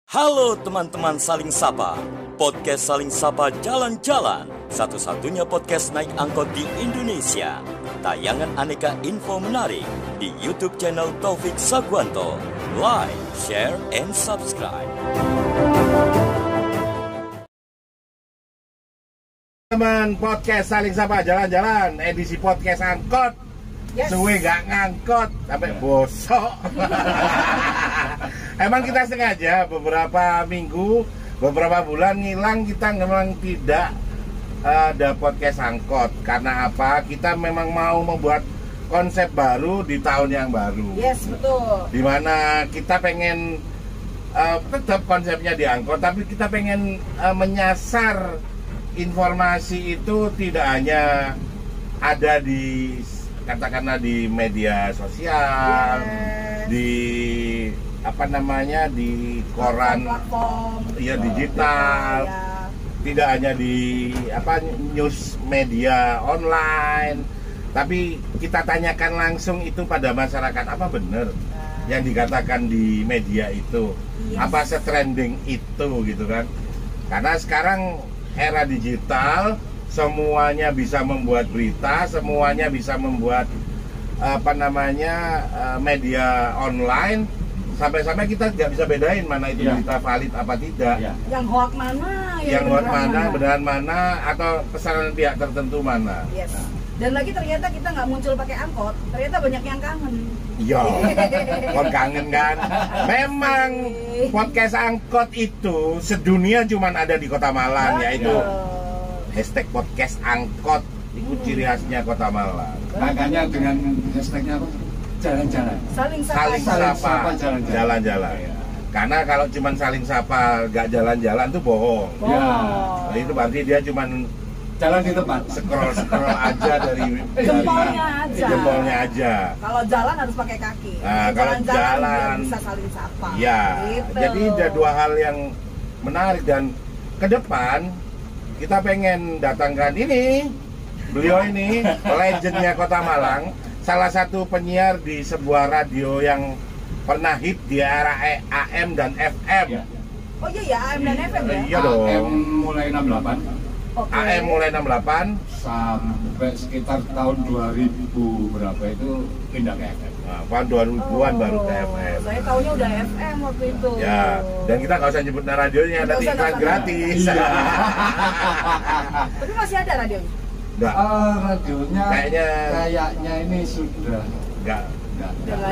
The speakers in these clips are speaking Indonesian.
Halo teman-teman Saling Sapa, podcast Saling Sapa Jalan-Jalan, satu-satunya podcast naik angkot di Indonesia. Tayangan aneka info menarik di YouTube channel Taufik Sagwanto. Like, share, and subscribe. Teman podcast Saling Sapa Jalan-Jalan, edisi podcast angkot. Yes. Suwe gak ngangkot sampai bosok. Emang kita sengaja beberapa minggu, beberapa bulan ngilang, kita memang tidak ada podcast angkot. Karena apa? Kita memang mau membuat konsep baru di tahun yang baru. Yes, betul. Dimana kita pengen tetap konsepnya di angkot, tapi kita pengen menyasar informasi itu tidak hanya ada di katakanlah di media sosial, di di koran, ya digital, tidak hanya di news media online, tapi kita tanyakan langsung itu pada masyarakat, apa benar yang dikatakan di media itu, apa setrending itu gitu kan? Karena sekarang era digital, semuanya bisa membuat berita, semuanya bisa membuat media online, sampai-sampai kita nggak bisa bedain mana itu berita valid apa tidak, yang hoax mana, yang hoax mana, beneran mana, atau pesanan pihak tertentu mana. Yes. Dan lagi ternyata kita nggak muncul pakai angkot, ternyata banyak yang kangen. Iya, kon kangen kan? Memang podcast angkot itu sedunia cuman ada di Kota Malang, yaitu hashtag podcast angkot, itu ciri khasnya Kota Malang. Makanya dengan hashtagnya apa? Jalan-jalan. Saling sapa jalan-jalan. Karena kalau cuma saling sapa gak jalan-jalan tuh bohong. Oh. Itu berarti dia cuma jalan di tempat. Scroll aja dari jempolnya aja. Kalau jalan harus pakai kaki. Nah, kalau jalan bisa saling sapa. Ya. Gitu. Jadi ada dua hal yang menarik, dan ke depan kita pengen datangkan beliau ini legendnya Kota Malang, salah satu penyiar di sebuah radio yang pernah hit di era AM dan FM. Oh iya, AM dan FM ya? Iya dong. AM mulai 68. Okay. AM mulai 68 sampai sekitar tahun 2000 berapa itu pindah ke FM. Nah, tahun 2000-an baru ke FM. Saya tahunya udah FM waktu itu. Ya, dan kita nggak usah nyebut radionya, nanti iklan gratis. Iya. Tapi masih ada radionya? Enggak. Radionya kayaknya ini sudah enggak.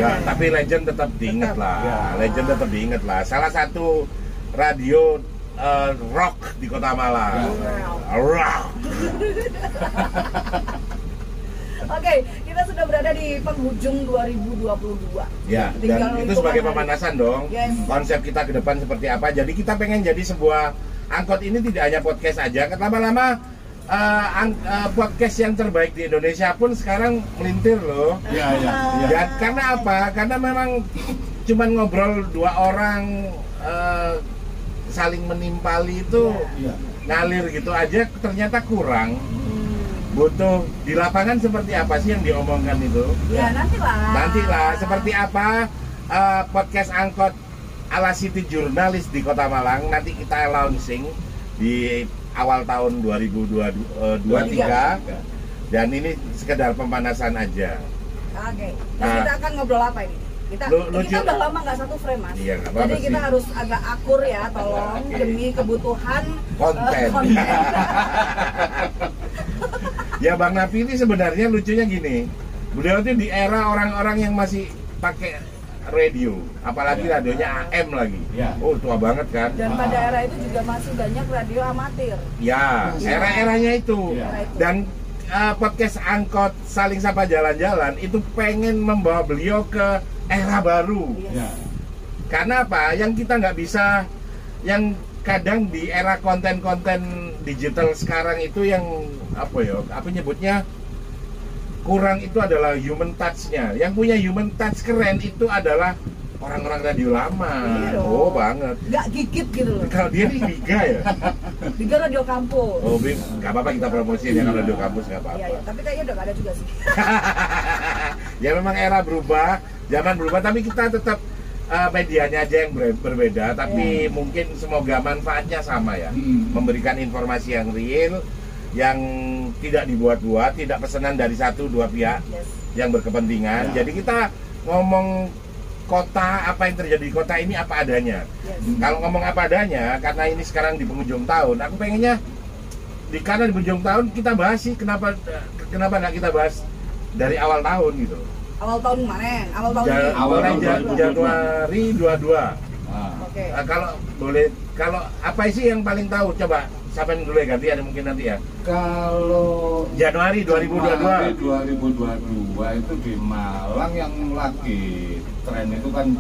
Ya, tapi legend tetap diingat lah. Ya. Legend tetap diingat lah. Salah satu radio rock di Kota Malang. Rock. Oke, kita sudah berada di penghujung 2022. Ya, dan itu sebagai pemanasan dong. Yes. Konsep kita ke depan seperti apa. Jadi kita pengen jadi sebuah angkot ini tidak hanya podcast aja. Lama-lama podcast yang terbaik di Indonesia pun sekarang melintir loh. Iya. Karena apa? Karena memang cuman ngobrol dua orang saling menimpali itu ngalir gitu aja ternyata kurang. Butuh di lapangan seperti apa sih yang diomongkan itu? Ya nantilah seperti apa podcast angkot ala City Jurnalis di Kota Malang. Nanti kita launching di awal tahun 2023. Dan ini sekedar pemanasan aja. Oke. Nah, kita akan ngobrol apa ini? Kita udah lama nggak satu frame, Mas. Iya, jadi kita harus agak akur ya, tolong demi kebutuhan konten. Ya, Bang Nafi ini sebenarnya lucunya gini. Beliau tuh di era orang-orang yang masih pakai radio, apalagi radionya AM lagi. Oh, tua banget kan. Dan pada era itu juga masih banyak radio amatir. Ya, era-eranya itu. Dan podcast angkot Saling Sapa Jalan-Jalan itu pengen membawa beliau ke era baru. Karena apa? Yang kita nggak bisa, yang kadang di era konten-konten digital sekarang itu yang apa nyebutnya kurang, itu adalah human touch-nya. Yang punya human touch keren itu adalah orang-orang radio lama. Oh banget. Nggak gigit gitu loh. Kalau dia nih Biga ya. Biga Radio Kampus. Oh nggak apa-apa kita promosiin ya, kalau Radio Kampus nggak apa-apa. Iya, tapi kayaknya udah nggak ada juga sih. Ya memang era berubah, zaman berubah, tapi kita tetap medianya aja yang berbeda, tapi mungkin semoga manfaatnya sama ya. Memberikan informasi yang real, yang tidak dibuat-buat, tidak pesanan dari satu dua pihak yang berkepentingan. Jadi kita ngomong kota, apa yang terjadi di kota ini apa adanya. Kalau ngomong apa adanya, karena ini sekarang di penghujung tahun, aku pengennya karena di penghujung tahun kita bahas sih, kenapa nggak kita bahas dari awal tahun gitu. Awal tahun kemarin, awal tahun ini. Awalnya Januari 22. Oke. Kalau boleh, kalau apa sih yang paling tahu? Coba siapa yang dulu ya, ganti ada mungkin nanti ya. Kalau Januari 2022. 2022 itu di Malang yang lagi tren itu kan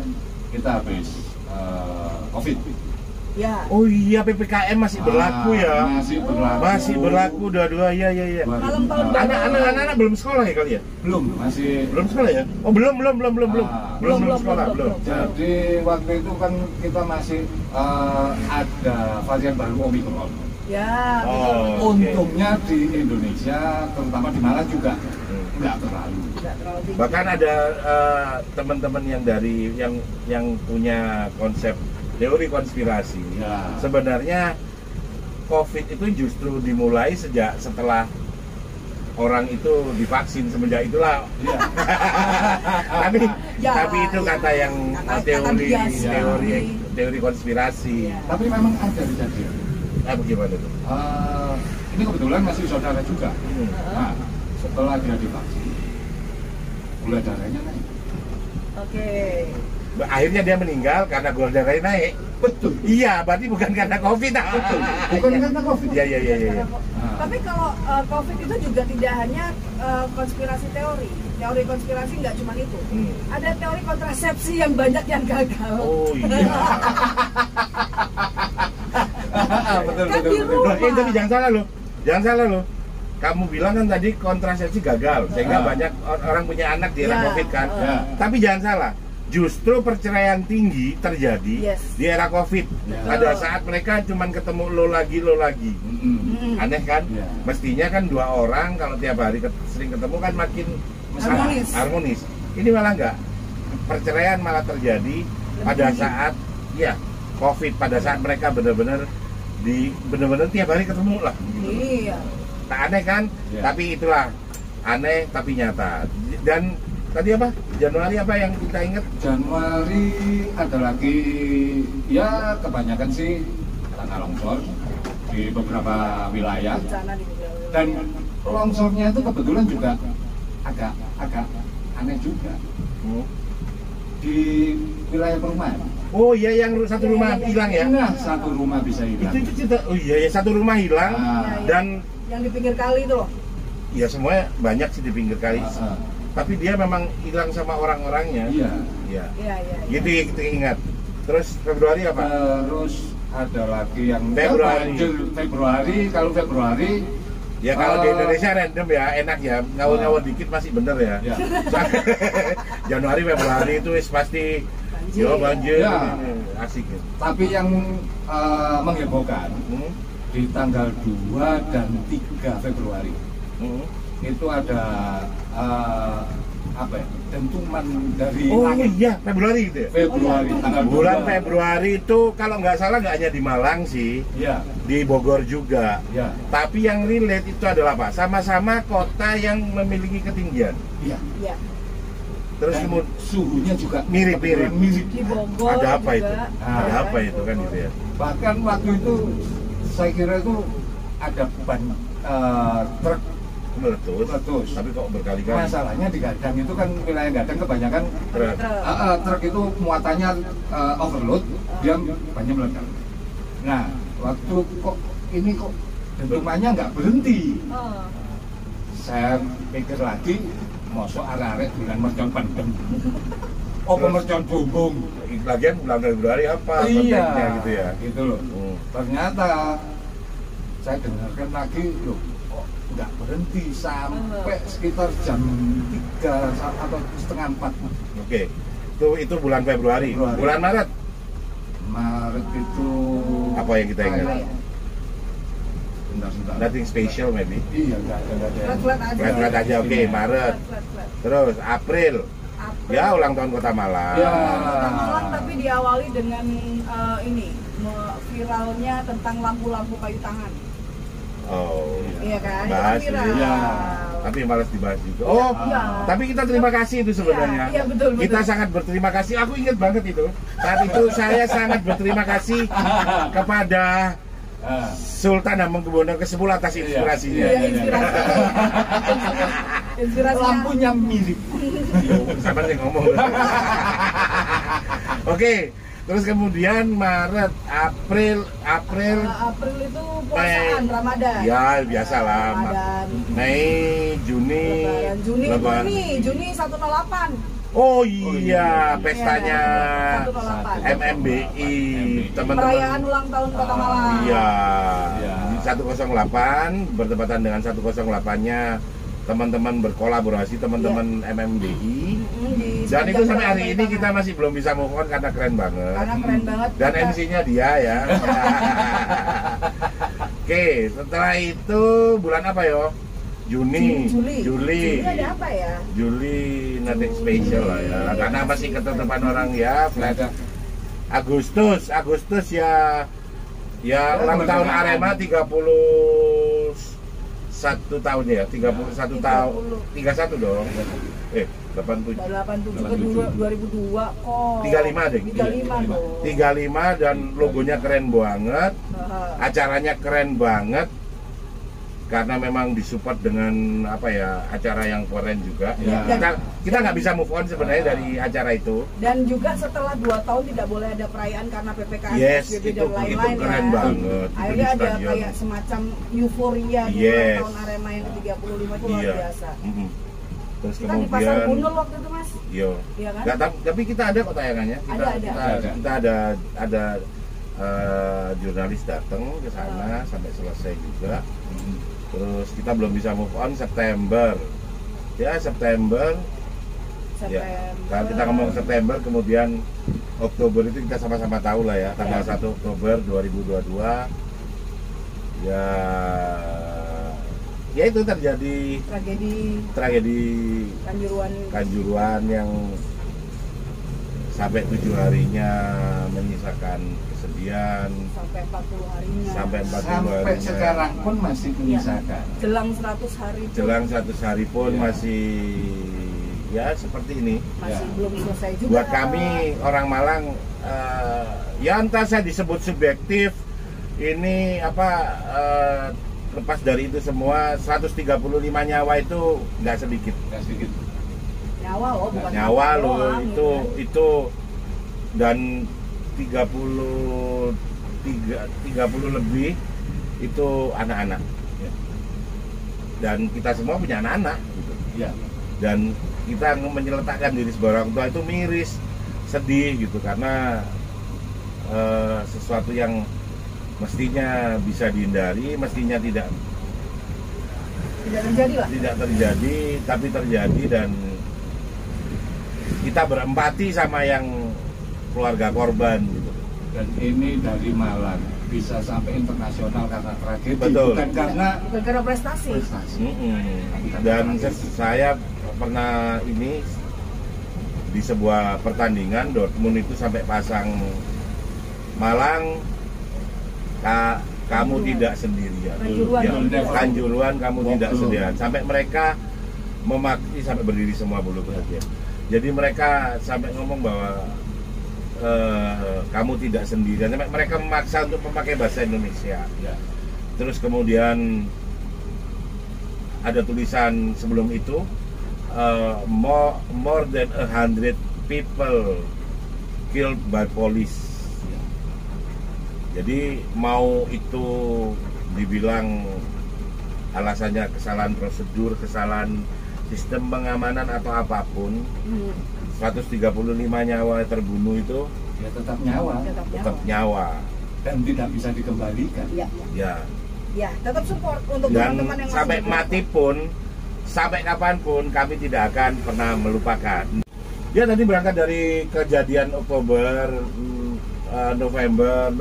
kita habis COVID. Ya. Oh iya, PPKM masih berlaku ya. Masih berlaku dua-dua. Iya. Malam tahun baru. Anak-anak belum sekolah ya kali ya? Belum Sekolah ya? Oh, belum sekolah. Jadi waktu itu kan kita masih ada varian baru Omicron. Ya, Oh. Untungnya di Indonesia, terutama di Malang juga nggak terlalu. tinggi. Bahkan ada teman-teman yang punya konsep teori konspirasi. Ya. Sebenarnya COVID itu justru dimulai setelah orang itu divaksin, semenjak itulah. Iya. tapi itu kata yang teori konspirasi. Ya. Tapi memang ada kejadian. Bagaimana tuh? Ini kebetulan masih saudara juga. Nah, setelah dia divaksin, gula darahnya naik. Oke. Akhirnya dia meninggal karena gula darahnya naik. Betul. Iya, berarti bukan karena COVID. Betul. Bukan karena COVID. Iya. Tapi kalau COVID itu juga tidak hanya konspirasi teori konspirasi nggak cuma itu. Ada teori kontrasepsi yang banyak yang gagal. Oh iya. Betul. Tapi jangan salah loh. Kamu bilang kan tadi kontrasepsi gagal sehingga banyak orang punya anak di era COVID kan. Ya. Tapi jangan salah. Justru perceraian tinggi terjadi di era COVID. Pada saat mereka cuma ketemu lo lagi. Aneh kan? Ya. Mestinya kan dua orang kalau tiap hari sering ketemu kan makin harmonis. Ini malah enggak. Perceraian malah terjadi pada saat COVID, pada saat mereka benar-benar tiap hari ketemu lah. Iya. Tak aneh kan? Ya. Tapi itulah aneh tapi nyata. Dan tadi apa? Januari apa yang kita ingat? Januari ada lagi, ya kebanyakan sih tanah longsor di beberapa wilayah. Bencana di beberapa wilayah. Dan longsornya itu kebetulan juga agak aneh juga di wilayah perumahan. Oh iya, yang satu rumah hilang ya? Nah, satu rumah bisa hilang. Itu cerita. Oh iya, satu rumah hilang dan yang di pinggir kali itu loh. ya semuanya banyak sih di pinggir kali. Tapi dia memang hilang sama orang-orangnya. Iya. Iya. Gitu ya, kita ingat. Terus Februari apa? Terus ada lagi yang Februari. Kalau Februari Ya kalau di Indonesia random ya, enak ya, ngawur-ngawur dikit masih bener ya. Januari, Februari itu pasti banjir. Ya. Asik ya. Tapi yang menghebohkan di tanggal 2 dan 3 Februari itu ada dentuman dari langit. Iya, Februari gitu ya? Februari, tanggal bulan 2. Februari itu kalau nggak salah nggak hanya di Malang sih, di Bogor juga. Tapi yang relate itu adalah apa? Sama-sama kota yang memiliki ketinggian. Iya. Terus kemudian suhunya juga mirip-mirip. Di Bogor Ada apa juga. itu? Ada apa itu kan gitu ya? Bahkan waktu itu saya kira itu ada ban truk meletus. Tapi kok berkali-kali? Masalahnya di Gadang itu kan wilayah Gadang kebanyakan truk itu muatannya overload, dia banyak meledak. Nah, waktu ini kok dentumannya nggak berhenti. Saya pikir lagi, mosok arek-arek dengan mercon pendem. Mercon bumbung. Lagian bulan Februari apa? Iya, gitu ya. Gitu loh. Ternyata saya dengarkan lagi, loh, kok nggak berhenti sampai sekitar jam 3 atau setengah 4. Oke. Itu bulan Februari. Bulan Maret itu apa yang kita ingat? Bentar. Nothing special maybe. Iya, nggak ada. Flat-flat aja. Flat aja, oke. Maret. Flat. Terus April. April. Ya, ulang tahun Kota Malang. Ya. Kota Malang, tapi diawali dengan viralnya tentang lampu-lampu kayu tangan. Oh, Iya kan? bahas Itu viral. ya. Tapi malas dibahas juga. Oh, Iya. tapi kita terima kasih itu sebenarnya. Iya, betul. Kita sangat berterima kasih. Aku ingat banget itu. Saat itu saya sangat berterima kasih kepada Sultan Hamengkubuwono ke-10 atas inspirasinya. Iya, inspirasi. Lampunya mirip. Sama yang ngomong. Oke, terus kemudian Maret, April April itu puasaan Ramadan. Ya, biasalah. Ramadan. Mei, Juni, Lebaran. Juni 108. Oh iya, pestanya Iya, 108. MMBI, teman-teman. Perayaan ulang tahun Kota Malang. Iya. Iya. 108 bertepatan dengan 108-nya teman-teman berkolaborasi, teman-teman MMBI. Dan itu sampai hari ini kita masih belum bisa move on karena keren banget. Karena keren banget. Dan MC-nya dia ya. Oke, setelah itu bulan apa yo? Juni. Juli ada apa ya? Juli nothing special lah ya. Karena masih ketutupan orang ya. Flat. Agustus ya ulang tahun Arema 31 tahun ya. 31 tahun. 31 dong. 87. 87 2002 kok. 35 deh. 35 dong. 35 dan logonya keren banget. Acaranya keren banget. Karena memang disupport dengan apa ya, acara yang keren juga. Ya. Kita nggak bisa move on sebenarnya dari acara itu. Dan juga setelah 2 tahun tidak boleh ada perayaan karena PPKM, Yes, PSBB itu dan lain-lain keren ya. banget. Akhirnya Itu di ada stadion. kayak semacam euforia di Yes. ulang tahun Arema yang ke-35 itu luar Iya. biasa. Terus Kita di Pasar kemudian Bunul waktu itu, Mas. Iya. Iya kan? Nggak, tapi kita ada kok tayangannya. Kita ada jurnalis datang ke sana sampai selesai juga. Terus kita belum bisa move on September. Ya, September. Ya, kalau kita ngomong September, kemudian Oktober itu kita sama-sama tahu lah ya, tanggal 1 Oktober 2022. Ya itu terjadi tragedi Kanjuruhan yang sampai 7 harinya menyisakan kesedihan, sampai 40 harinya. sampai 40 Sampai harinya. sekarang pun masih menyisakan. Jelang 100 hari pun Jelang 100 hari pun Ya. masih ya seperti ini. masih belum selesai juga. Buat kami orang Malang, ya entah saya disebut subjektif, ini apa, lepas dari itu semua 135 nyawa itu nggak sedikit. Nggak sedikit. nyawa loh, bukan Nyawa loh doang, itu ya kan? itu dan 30 lebih itu anak-anak. Ya. Dan kita semua punya anak-anak gitu. Ya. Dan kita menyeletakkan diri sebagai orang tua itu miris, sedih gitu, karena sesuatu yang mestinya bisa dihindari, mestinya tidak terjadi lah. tidak terjadi, tapi terjadi. Dan kita berempati sama yang keluarga korban gitu. Dan ini dari Malang bisa sampai internasional karena tragedi, Betul. bukan karena prestasi. prestasi. Dan saya pernah ini di sebuah pertandingan Dortmund itu sampai pasang Malang, kamu tidak sendirian. Kanjuruhan kamu tidak sendirian. Sampai mereka memaki, sampai berdiri semua bulu bahagia. Jadi mereka sampai ngomong bahwa kamu tidak sendirian. Sampai mereka memaksa untuk memakai bahasa Indonesia. Ya. Terus kemudian ada tulisan sebelum itu, more than 100 people killed by police. Jadi mau itu dibilang alasannya kesalahan prosedur, kesalahan sistem pengamanan atau apapun, 135 nyawa terbunuh itu Ya tetap nyawa tetap nyawa. dan tidak bisa dikembalikan. Ya, Ya. tetap support untuk Dan teman-teman yang sampai masih mati pun, sampai kapanpun kami tidak akan pernah melupakan. Dia tadi berangkat dari kejadian Oktober, November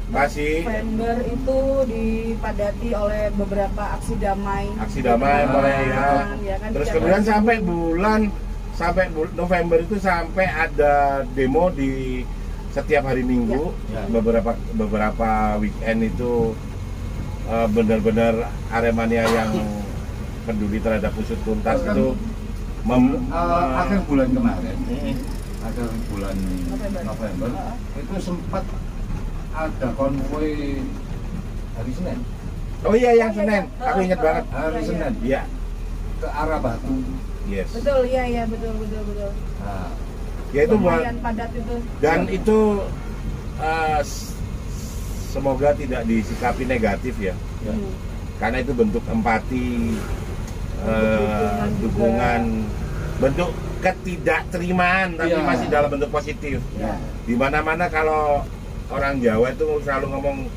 masih November itu dipadati oleh beberapa aksi damai mulai ya. kan, Terus di kemudian Jakarta. sampai bulan sampai November itu sampai ada demo di setiap hari Minggu, beberapa weekend itu benar-benar Aremania yang peduli terhadap usut tuntas itu akhir bulan kemarin, akhir bulan November itu sempat ada konvoy hari Senin. Oh iya, yang Senin, aku ingat banget. Hari Senin, ya, ke arah Batu. Yes. Betul, iya betul. Nah, Ya itu buat padat itu. dan itu semoga tidak disikapi negatif ya. Karena itu bentuk empati, dukungan, bentuk ketidakterimaan tapi masih dalam bentuk positif. Di mana-mana kalau orang Jawa itu selalu ngomong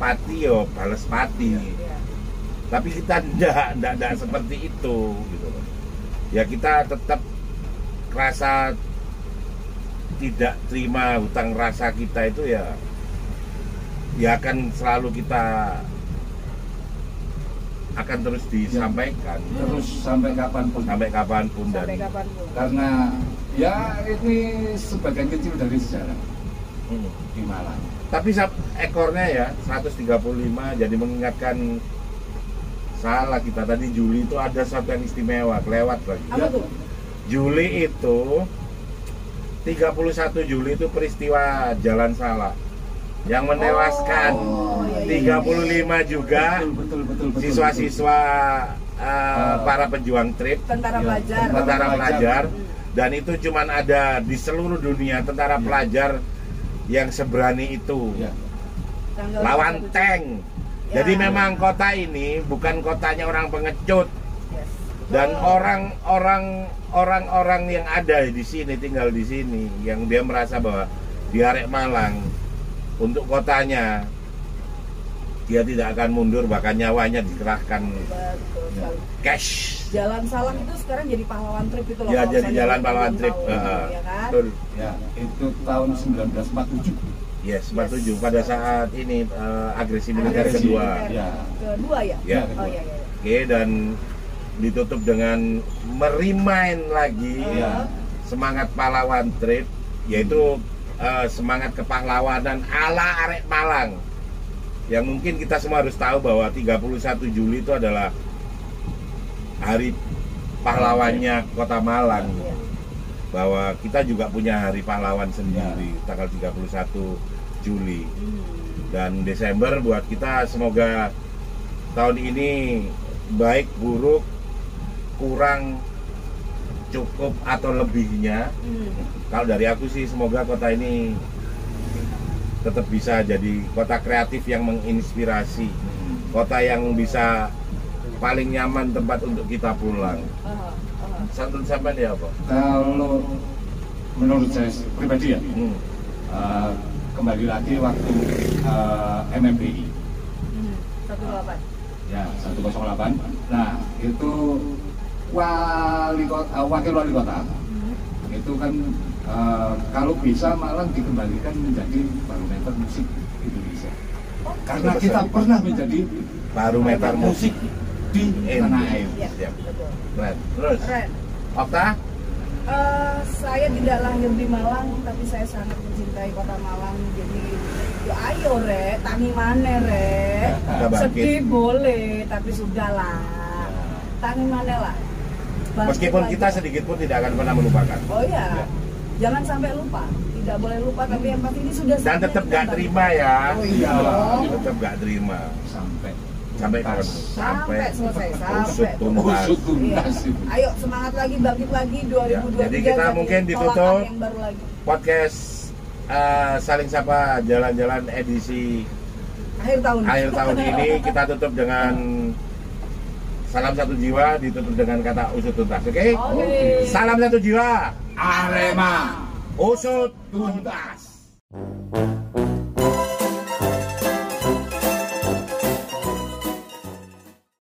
pati yo balas pati. Tapi kita tidak seperti itu gitu. Ya kita tetap rasa tidak terima hutang rasa kita itu ya akan selalu kita akan terus disampaikan terus sampai kapanpun karena ya ini sebagian kecil dari sejarah di Malang. Tapi ekornya ya 135, jadi mengingatkan salah kita tadi. Juli itu ada sesuatu yang istimewa, kelewat lagi. Apa tuh? Juli itu 31 Juli itu peristiwa Jalan Salah yang menewaskan 35 juga siswa-siswa para pejuang TRIP, tentara pelajar. Dan itu cuman ada di seluruh dunia tentara pelajar yang seberani itu lawan tank. Jadi memang kota ini bukan kotanya orang pengecut. Dan orang-orang yang ada di sini, tinggal di sini, yang dia merasa bahwa di Arek Malang untuk kotanya dia tidak akan mundur, bahkan nyawanya dikerahkan. Cash. Jalan Salah itu sekarang jadi pahlawan TRIP itu loh. Ya, jadi jalan pahlawan TRIP. Ya kan? Betul. Ya, itu tahun 1947. Yes, 47 pada saat ini agresi militer kedua. Kedua ya? Ya. Oh iya. Oke, dan ditutup dengan merimain lagi semangat pahlawan TRIP, yaitu semangat kepahlawanan ala Arek Malang. Yang mungkin kita semua harus tahu bahwa 31 Juli itu adalah hari pahlawannya Kota Malang. Bahwa kita juga punya hari pahlawan sendiri tanggal 31 Juli. Dan Desember buat kita semoga tahun ini baik buruk, kurang, cukup atau lebihnya. Kalau dari aku sih semoga kota ini tetap bisa jadi kota kreatif yang menginspirasi, kota yang bisa paling nyaman tempat untuk kita pulang. Santun sampean ya apa? Kalau menurut saya pribadi ya, kembali lagi waktu MMBI 18. Ya, 108. Nah, itu wakil wali kota itu kan kalau bisa Malang dikembalikan menjadi barometer musik Indonesia. Karena kita pernah menjadi barometer musik di tanah air. Keren. Terus, Okta? Saya tidak lahir di Malang, tapi saya sangat mencintai kota Malang. Jadi, ya ayo re, tangi mana re, sedih boleh, tapi sudahlah, tangi mana lah. Meskipun kita sedikit pun tidak akan pernah melupakan. Oh iya, jangan sampai lupa. Tidak boleh lupa, tapi yang pasti ini sudah. Dan tetap gak terima ya. Oh iya. Tetap gak terima. Sampai selesai, usut tuntas. Iya. Ayo semangat lagi, bangkit lagi 2023. Jadi kita mungkin ditutup podcast Saling Sapa Jalan-Jalan edisi akhir tahun ini. Kita tutup dengan salam satu jiwa, ditutup dengan kata usut tuntas. Oke? Salam satu jiwa, Arema usut tuntas.